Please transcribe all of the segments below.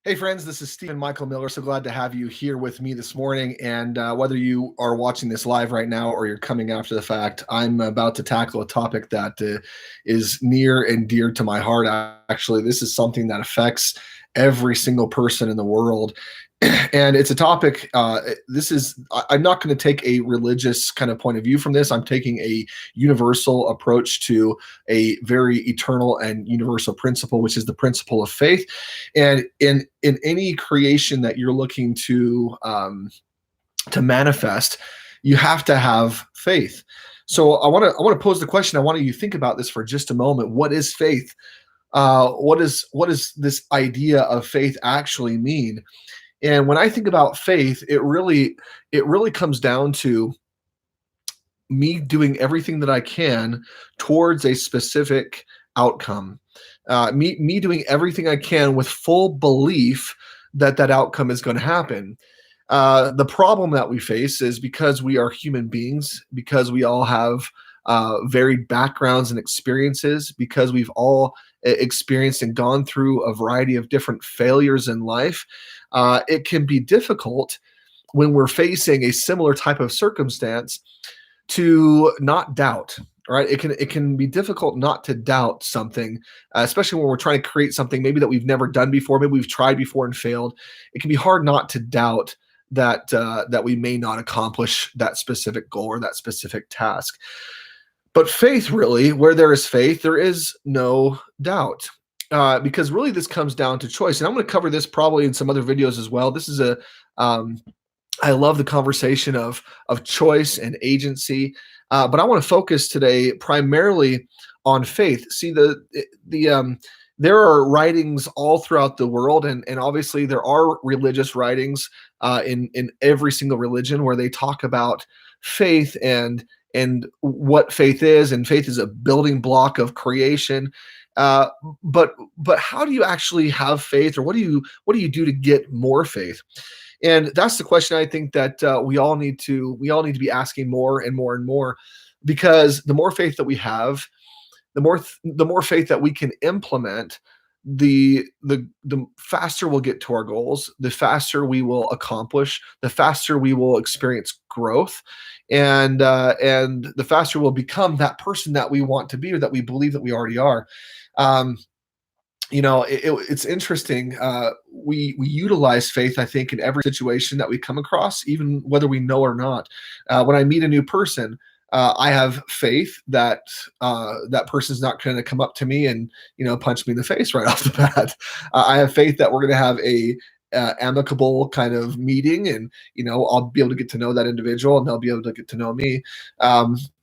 Hey friends, this is Stephen Michael Miller. So glad to have you here with me this morning. And whether you are watching this live right now or you're coming after the fact, I'm about to tackle a topic that is near and dear to my heart. Actually, this is something that affects every single person in the world. And it's a topic. I'm not going to take a religious kind of point of view from this. I'm taking a universal approach to a very eternal and universal principle, which is the principle of faith. And in any creation that you're looking to manifest, you have to have faith. So I want to pose the question. I want you to think about this for just a moment. What is faith? What does this idea of faith actually mean? And when I think about faith, it really comes down to me doing everything that I can towards a specific outcome. Me doing everything I can with full belief that that outcome is going to happen. The problem that we face is because we are human beings, because we all have varied backgrounds and experiences, because we've all experienced and gone through a variety of different failures in life. It can be difficult when we're facing a similar type of circumstance to not doubt. Right? It can be difficult not to doubt something, especially when we're trying to create something maybe that we've never done before, maybe we've tried before and failed. It can be hard not to doubt that we may not accomplish that specific goal or that specific task. But faith, really, where there is faith, there is no doubt. Because really, this comes down to choice, and I'm going to cover this probably in some other videos as well. This is I love the conversation of choice and agency, but I want to focus today primarily on faith. See, there are writings all throughout the world, and obviously there are religious writings in every single religion where they talk about faith and what faith is, and faith is a building block of creation. Uh, but how do you actually have faith, or what do you do to get more faith? And that's the question I think that we all need to be asking more and more and more, because the more faith that we have, the more faith that we can implement, the faster we'll get to our goals, the faster we will accomplish, the faster we will experience growth, and the faster we'll become that person that we want to be, or that we believe that we already are. Um, it's interesting. We utilize faith, I think, in every situation that we come across, even whether we know or not. When I meet a new person, I have faith that that person's not going to come up to me and punch me in the face right off the bat. I have faith that we're going to have a amicable kind of meeting, and I'll be able to get to know that individual, and they'll be able to get to know me.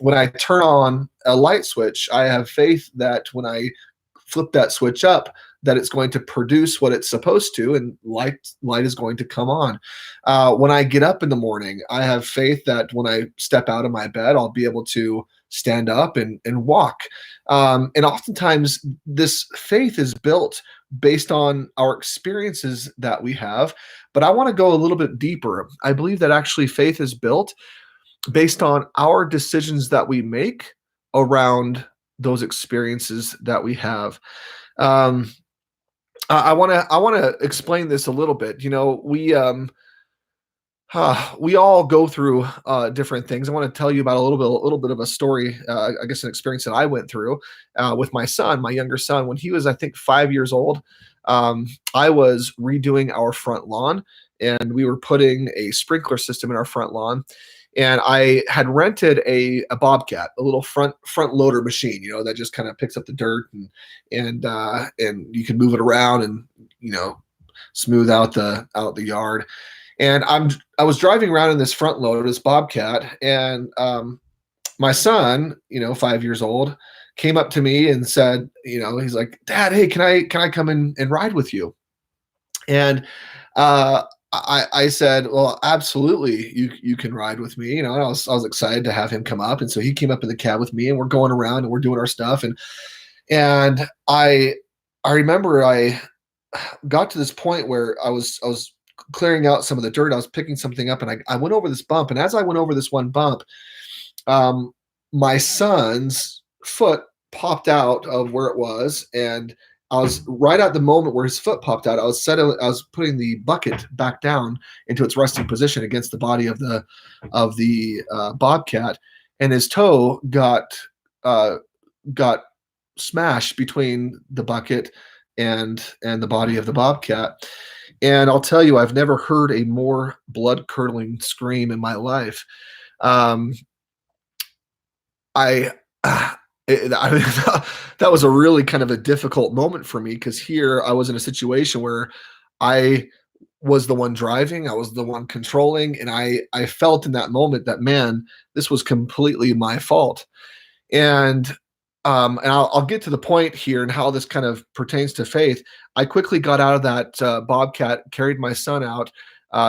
When I turn on a light switch, I have faith that when I flip that switch up, that it's going to produce what it's supposed to, and light is going to come on. When I get up in the morning, I have faith that when I step out of my bed, I'll be able to stand up and walk. And oftentimes this faith is built based on our experiences that we have. But I want to go a little bit deeper. I believe that actually faith is built based on our decisions that we make around those experiences that we have. Um, I want to explain this a little bit. We all go through different things. I want to tell you about a little bit of a story. I guess an experience that I went through with my son, my younger son, when he was, I think, 5 years old. I was redoing our front lawn, and we were putting a sprinkler system in our front lawn. And I had rented a Bobcat, a little front loader machine, that just kind of picks up the dirt, and you can move it around and smooth out the yard. And I was driving around in this front loader, this Bobcat, and my son, 5 years old, came up to me and said, he's like, "Dad, hey, can I come in and ride with you?" And I said, "Well, absolutely, you can ride with me." And I was excited to have him come up, and so he came up in the cab with me, and we're going around and we're doing our stuff, and I remember I got to this point where I was clearing out some of the dirt. I was picking something up, and I went over this bump, and as I went over this one bump, my son's foot popped out of where it was, and I was right at the moment where his foot popped out. I was putting the bucket back down into its resting position against the body of the bobcat, and his toe uh, got smashed between the bucket and the body of the bobcat. And I'll tell you, I've never heard a more blood curdling scream in my life. Um, I, I mean, that was a really kind of a difficult moment for me because here I was in a situation where I was the one driving, I was the one controlling, and I felt in that moment that, man, this was completely my fault. And I'll get to the point here and how this kind of pertains to faith. I quickly got out of that bobcat, carried my son out,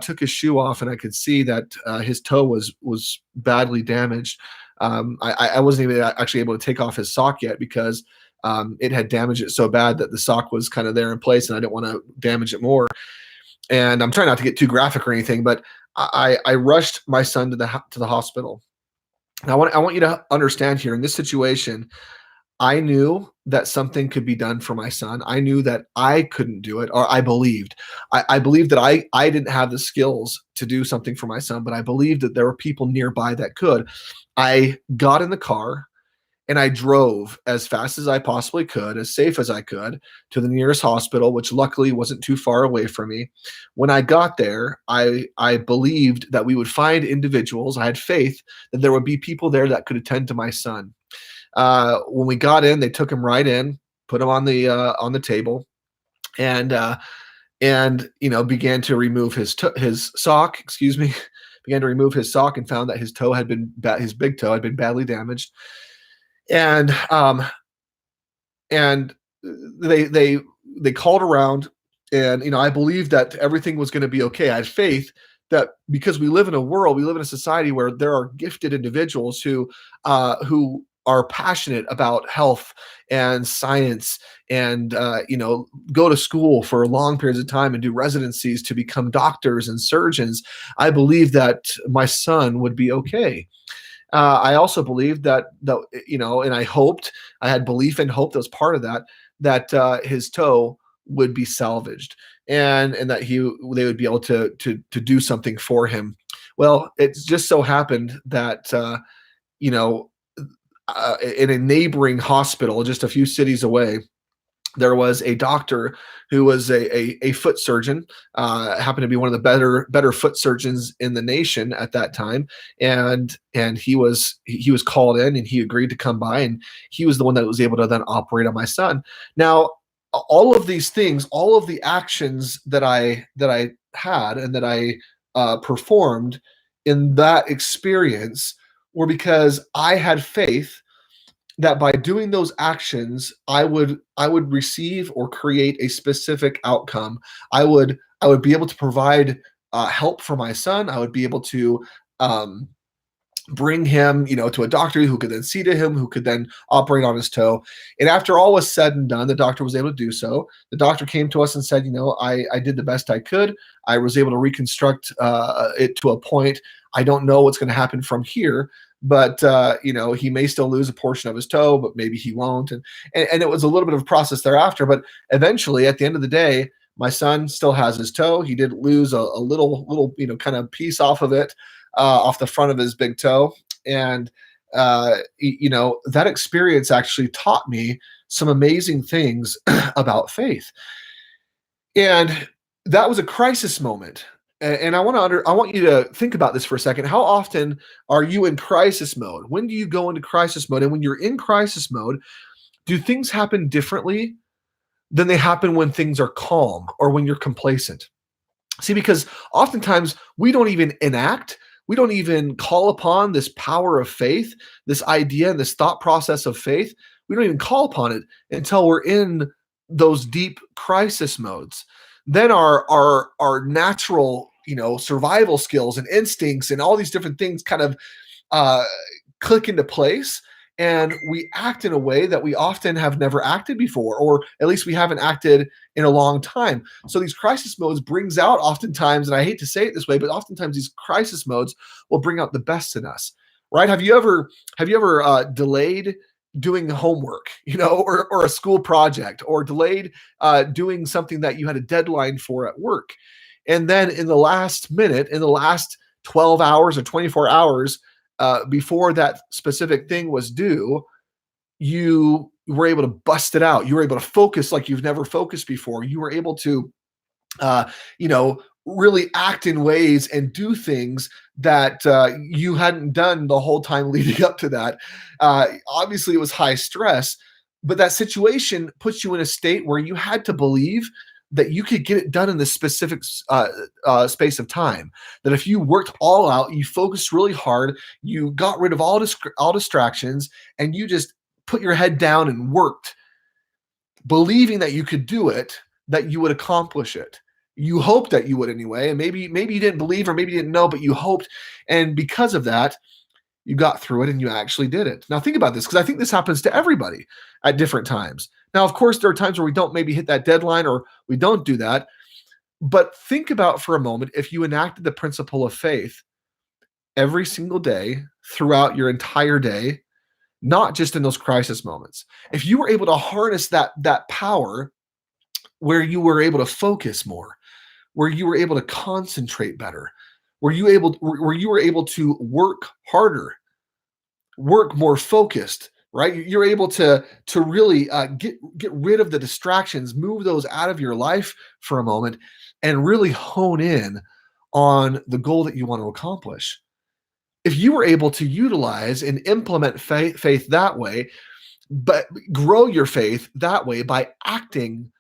took his shoe off, and I could see that his toe was badly damaged. I wasn't even actually able to take off his sock yet because it had damaged it so bad that the sock was kind of there in place, and I didn't want to damage it more. And I'm trying not to get too graphic or anything, but I rushed my son to the hospital. I want you to understand here in this situation, I knew that something could be done for my son. I knew that I couldn't do it, or I believed. I believed that I didn't have the skills to do something for my son, but I believed that there were people nearby that could. I got in the car and I drove as fast as I possibly could, as safe as I could, to the nearest hospital, which luckily wasn't too far away from me. When I got there, I believed that we would find individuals. I had faith that there would be people there that could attend to my son. When we got in, they took him right in, put him on the table, and began to remove his sock. Excuse me, began to remove his sock and found that his big toe had been badly damaged. And they called around, and I believed that everything was going to be okay. I had faith that because we live in a society where there are gifted individuals who are passionate about health and science, and go to school for long periods of time and do residencies to become doctors and surgeons. I believed that my son would be okay. I also believed and I had belief and hope that was part of that his toe would be salvaged, and that they would be able to do something for him. Well, it just so happened that in a neighboring hospital just a few cities away, there was a doctor who was a foot surgeon, happened to be one of the better foot surgeons in the nation at that time, and he was called in, and he agreed to come by, and he was the one that was able to then operate on my son. Now, all of these things, all of the actions that I had and that I performed in that experience were because I had faith that by doing those actions, I would receive or create a specific outcome. I would be able to provide help for my son. I would be able to bring him, to a doctor who could then see to him, who could then operate on his toe. And after all was said and done, the doctor was able to do so. The doctor came to us and said, I did the best I could. I was able to reconstruct it to a point. I don't know what's going to happen from here, but he may still lose a portion of his toe, but maybe he won't. And it was a little bit of a process thereafter. But eventually, at the end of the day, my son still has his toe. He did lose a little kind of piece off of it, off the front of his big toe. And that experience actually taught me some amazing things about faith. And that was a crisis moment. And I want you to think about this for a second. How often are you in crisis mode? When do you go into crisis mode? And when you're in crisis mode, do things happen differently than they happen when things are calm or when you're complacent? See, because oftentimes we don't even enact, we don't even call upon this power of faith, this idea and this thought process of faith. We don't even call upon it until we're in those deep crisis modes. Then our natural, survival skills and instincts and all these different things kind of click into place, and we act in a way that we often have never acted before, or at least we haven't acted in a long time. So these crisis modes brings out oftentimes, and I hate to say it this way, but oftentimes these crisis modes will bring out the best in us, right? Have you ever delayed doing homework, or a school project, or delayed doing something that you had a deadline for at work. And then in the last minute, in the last 12 hours or 24 hours before that specific thing was due, you were able to bust it out. You were able to focus like you've never focused before. You were able to, uh, you know, really act in ways and do things that you hadn't done the whole time leading up to that. Obviously, it was high stress, but that situation puts you in a state where you had to believe that you could get it done in this specific space of time. That if you worked all out, you focused really hard, you got rid of all distractions, and you just put your head down and worked, believing that you could do it, that you would accomplish it. You hoped that you would anyway, and maybe you didn't believe, or maybe you didn't know, but you hoped, and because of that, you got through it and you actually did it. Now think about this, because I think this happens to everybody at different times. Now, of course, there are times where we don't maybe hit that deadline, or we don't do that. But think about for a moment, if you enacted the principle of faith every single day throughout your entire day, not just in those crisis moments. If you were able to harness that power, where you were able to focus more, where you were able to concentrate better, where you were able to work harder, work more focused, right? You're able to really get rid of the distractions, move those out of your life for a moment, and really hone in on the goal that you want to accomplish. If you were able to utilize and implement faith that way, but grow your faith that way by acting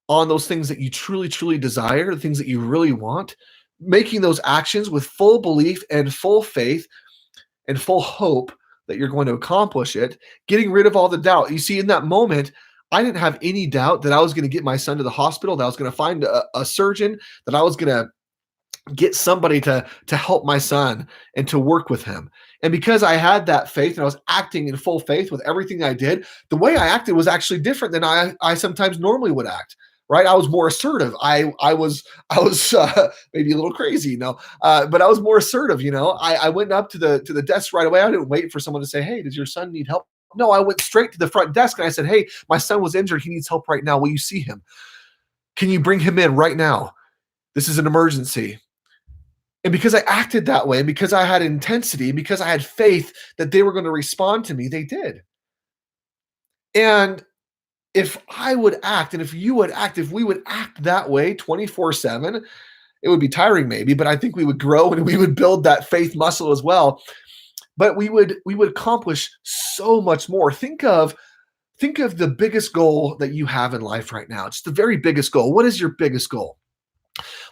on those things that you truly, truly desire, the things that you really want, making those actions with full belief and full faith and full hope that you're going to accomplish it, getting rid of all the doubt. You see, in that moment, I didn't have any doubt that I was going to get my son to the hospital, that I was going to find a surgeon, that I was going to get somebody to help my son and to work with him. And because I had that faith and I was acting in full faith with everything I did, the way I acted was actually different than I sometimes normally would act. Right, I was more assertive. I was maybe a little crazy, but I was more assertive. I went up to the desk right away. I didn't wait for someone to say, "Hey, does your son need help?" No, I went straight to the front desk and I said, "Hey, my son was injured. He needs help right now. Will you see him? Can you bring him in right now? This is an emergency." And because I acted that way, and because I had intensity, and because I had faith that they were going to respond to me, they did. And if I would act, and if you would act, if we would act that way 24/7, it would be tiring maybe, but I think we would grow and we would build that faith muscle as well. But we would accomplish so much more. Think of the biggest goal that you have in life right now. It's the very biggest goal. What is your biggest goal?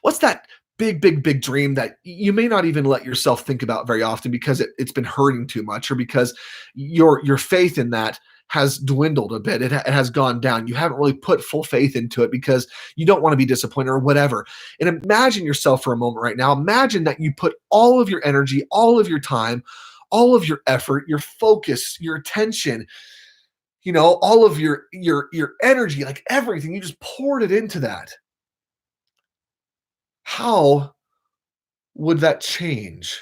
What's that big, big, big dream that you may not even let yourself think about very often because it's been hurting too much, or because your faith in that has dwindled a bit. It has gone down. You haven't really put full faith into it because you don't want to be disappointed or whatever. And imagine yourself for a moment right now. Imagine that you put all of your energy, all of your time, all of your effort, your focus, your attention, all of your energy, like everything, you just poured it into that. How would that change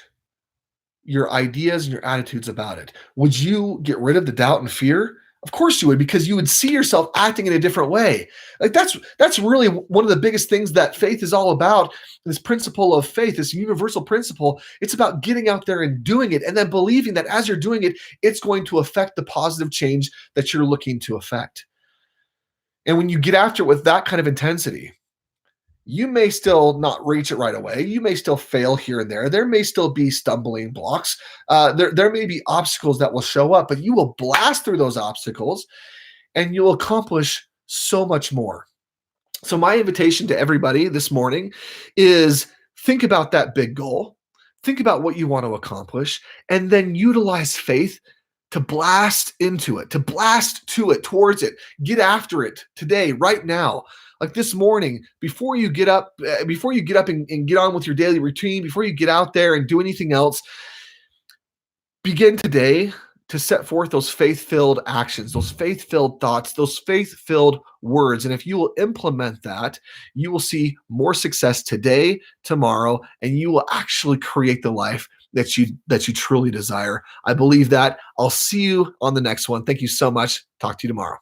your ideas and your attitudes about it? Would you get rid of the doubt and fear? Of course you would, because you would see yourself acting in a different way. Like that's really one of the biggest things that faith is all about. This principle of faith, this universal principle, it's about getting out there and doing it, and then believing that as you're doing it, it's going to affect the positive change that you're looking to affect. And when you get after it with that kind of intensity, you may still not reach it right away. You may still fail here and there. There may still be stumbling blocks. There may be obstacles that will show up, but you will blast through those obstacles and you'll accomplish so much more. So, my invitation to everybody this morning is think about that big goal, think about what you want to accomplish, and then utilize faith to blast into it, to blast to it, towards it. Get after it today, right now. Like this morning, before you get up and get on with your daily routine, before you get out there and do anything else, begin today to set forth those faith-filled actions, those faith-filled thoughts, those faith-filled words. And if you will implement that, you will see more success today, tomorrow, and you will actually create the life that you truly desire. I believe that. I'll see you on the next one. Thank you so much. Talk to you tomorrow.